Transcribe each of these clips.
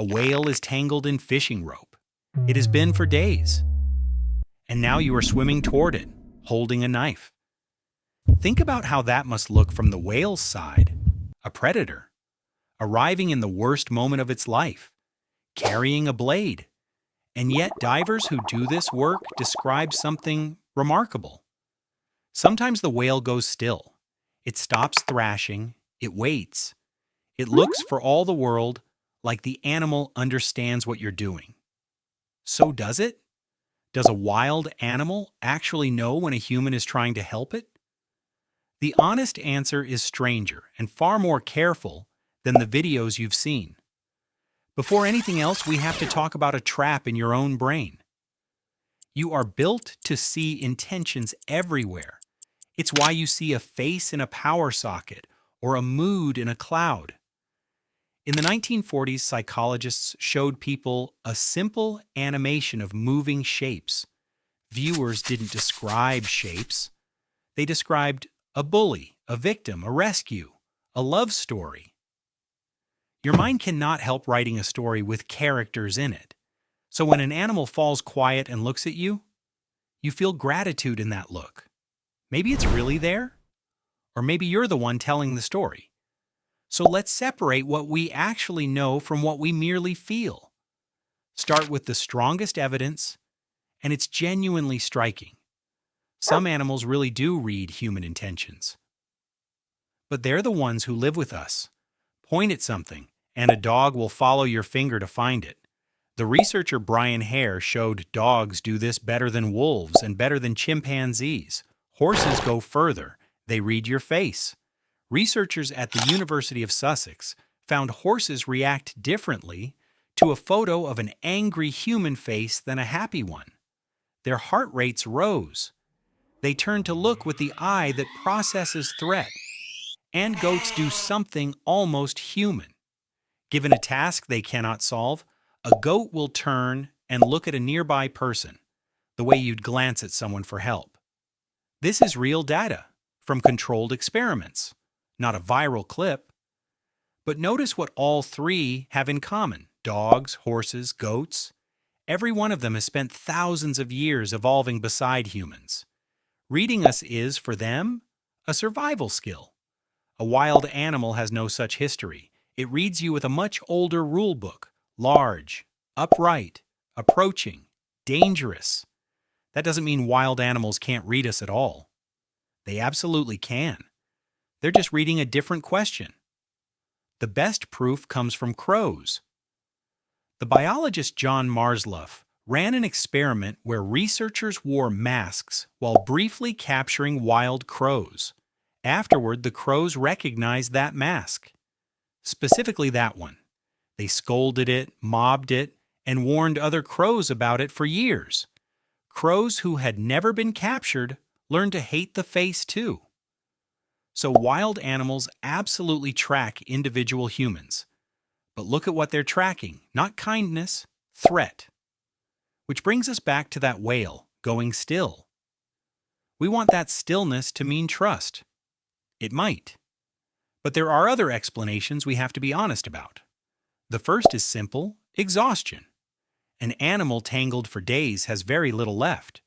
A whale is tangled in fishing rope. It has been for days. And now you are swimming toward it, holding a knife. Think about how that must look from the whale's side. A predator, arriving in the worst moment of its life, carrying a blade. And yet divers who do this work describe something remarkable. Sometimes the whale goes still. It stops thrashing. It waits. It looks for all the world like the animal understands what you're doing. So does it? Does a wild animal actually know when a human is trying to help it? The honest answer is stranger and far more careful than the videos you've seen. Before anything else, we have to talk about a trap in your own brain. You are built to see intentions everywhere. It's why you see a face in a power socket or a mood in a cloud. In the 1940s, psychologists showed people a simple animation of moving shapes. Viewers didn't describe shapes. They described a bully, a victim, a rescue, a love story. Your mind cannot help writing a story with characters in it. So when an animal falls quiet and looks at you, you feel gratitude in that look. Maybe it's really there, or maybe you're the one telling the story. So let's separate what we actually know from what we merely feel. Start with the strongest evidence, and it's genuinely striking. Some animals really do read human intentions. But they're the ones who live with us. Point at something, and a dog will follow your finger to find it. The researcher Brian Hare showed dogs do this better than wolves and better than chimpanzees. Horses go further. They read your face. Researchers at the University of Sussex found horses react differently to a photo of an angry human face than a happy one. Their heart rates rose. They turned to look with the eye that processes threat. And goats do something almost human. Given a task they cannot solve, a goat will turn and look at a nearby person, the way you'd glance at someone for help. This is real data from controlled experiments, not a viral clip. But notice what all three have in common: dogs, horses, goats. Every one of them has spent thousands of years evolving beside humans. Reading us is, for them, a survival skill. A wild animal has no such history. It reads you with a much older rule book: large, upright, approaching, dangerous. That doesn't mean wild animals can't read us at all. They absolutely can. They're just reading a different question. The best proof comes from crows. The biologist John Marzluff ran an experiment where researchers wore masks while briefly capturing wild crows. Afterward, the crows recognized that mask. Specifically that one. They scolded it, mobbed it, and warned other crows about it for years. Crows who had never been captured learned to hate the face too. So wild animals absolutely track individual humans. But look at what they're tracking: not kindness, threat. Which brings us back to that whale going still. We want that stillness to mean trust. It might. But there are other explanations we have to be honest about. The first is simple: exhaustion. An animal tangled for days has very little left.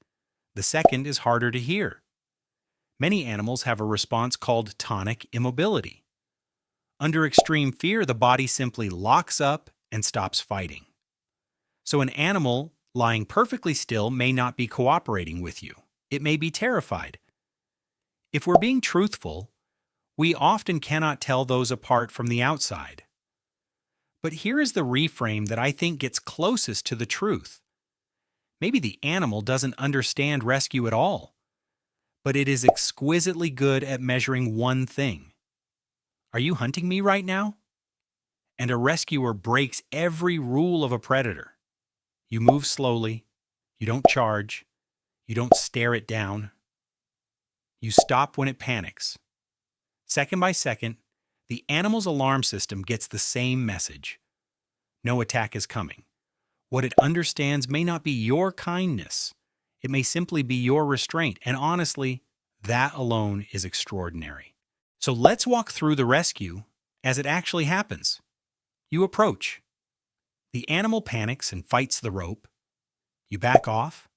The second is harder to hear. Many animals have a response called tonic immobility. Under extreme fear, the body simply locks up and stops fighting. So an animal lying perfectly still may not be cooperating with you. It may be terrified. If we're being truthful, we often cannot tell those apart from the outside. But here is the reframe that I think gets closest to the truth. Maybe the animal doesn't understand rescue at all, but it is exquisitely good at measuring one thing. Are you hunting me right now? And a rescuer breaks every rule of a predator. You move slowly. You don't charge. You don't stare it down. You stop when it panics. Second by second, the animal's alarm system gets the same message. No attack is coming. What it understands may not be your kindness. It may simply be your restraint, and honestly, that alone is extraordinary. So let's walk through the rescue as it actually happens. You approach. The animal panics and fights the rope. You back off.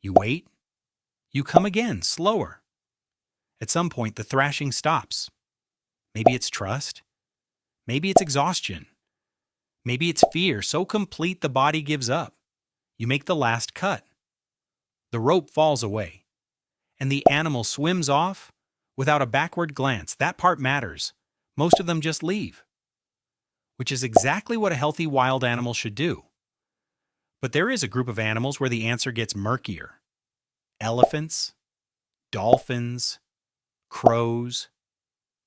You wait. You come again, slower. At some point, the thrashing stops. Maybe it's trust. Maybe it's exhaustion. Maybe it's fear so complete the body gives up. You make the last cut. The rope falls away, and the animal swims off without a backward glance. That part matters. Most of them just leave, which is exactly what a healthy wild animal should do. But there is a group of animals where the answer gets murkier. Elephants, dolphins, crows,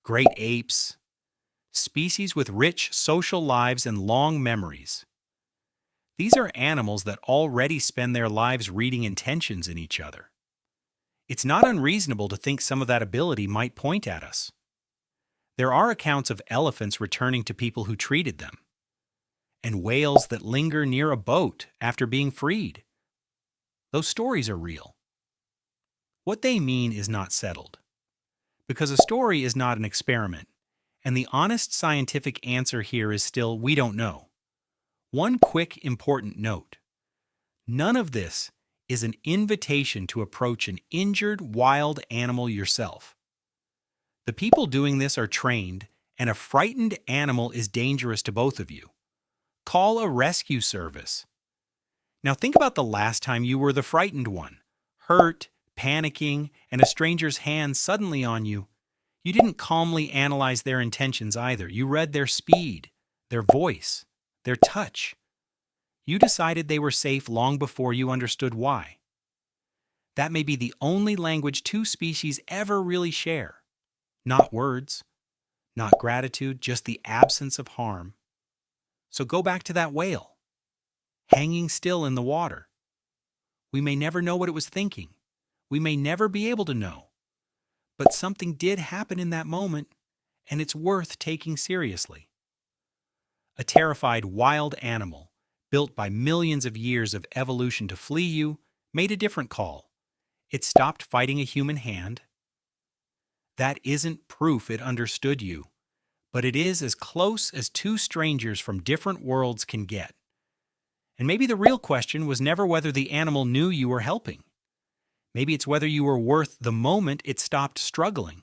great apes, species with rich social lives and long memories. These are animals that already spend their lives reading intentions in each other. It's not unreasonable to think some of that ability might point at us. There are accounts of elephants returning to people who treated them, and whales that linger near a boat after being freed. Those stories are real. What they mean is not settled, because a story is not an experiment, and the honest scientific answer here is still we don't know. One quick, important note. None of this is an invitation to approach an injured wild animal yourself. The people doing this are trained, and a frightened animal is dangerous to both of you. Call a rescue service. Now think about the last time you were the frightened one, hurt, panicking, and a stranger's hand suddenly on you. You didn't calmly analyze their intentions either. You read their speed, their voice, their touch. You decided they were safe long before you understood why. That may be the only language two species ever really share. Not words, not gratitude, just the absence of harm. So go back to that whale, hanging still in the water. We may never know what it was thinking. We may never be able to know. But something did happen in that moment, and it's worth taking seriously. A terrified wild animal, built by millions of years of evolution to flee you, made a different call. It stopped fighting a human hand. That isn't proof it understood you, but it is as close as two strangers from different worlds can get. And maybe the real question was never whether the animal knew you were helping. Maybe it's whether you were worth the moment it stopped struggling.